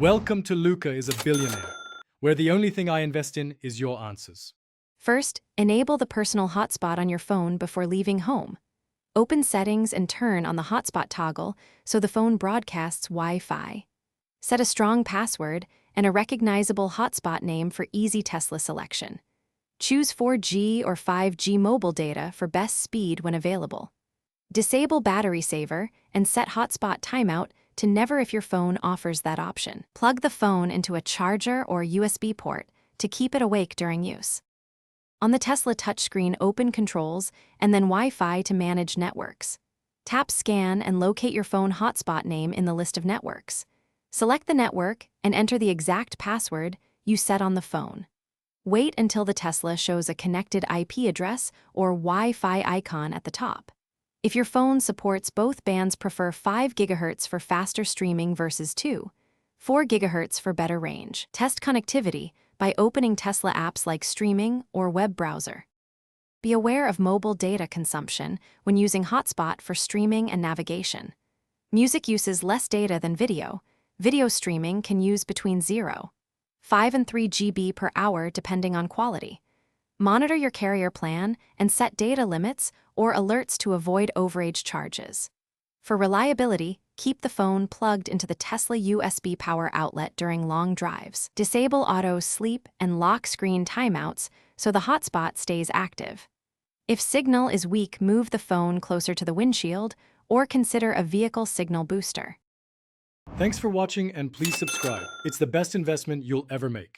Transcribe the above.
Welcome to Luca is a Billionaire, where the only thing I invest in is your answers. First, enable the personal hotspot on your phone before leaving home. Open Settings and turn on the hotspot toggle so the phone broadcasts Wi-Fi. Set a strong password and a recognizable hotspot name for easy Tesla selection. Choose 4G or 5G mobile data for best speed when available. Disable battery saver and set hotspot timeout to never if your phone offers that option. Plug the phone into a charger or USB port to keep it awake during use. On the Tesla touchscreen, open Controls and then Wi-Fi to manage networks. Tap Scan and locate your phone hotspot name in the list of networks. Select the network and enter the exact password you set on the phone. Wait until the Tesla shows a connected IP address or Wi-Fi icon at the top. If your phone supports both bands, prefer 5 GHz for faster streaming versus 4 GHz for better range. Test connectivity by opening Tesla apps like streaming or web browser. Be aware of mobile data consumption when using hotspot for streaming and navigation. Music uses less data than video. Video streaming can use between 0.5 and 3 GB per hour depending on quality. Monitor your carrier plan and set data limits or alerts to avoid overage charges. For reliability, keep the phone plugged into the Tesla USB power outlet during long drives. Disable auto sleep and lock screen timeouts so the hotspot stays active. If signal is weak, move the phone closer to the windshield or consider a vehicle signal booster. Thanks for watching and please subscribe. It's the best investment you'll ever make.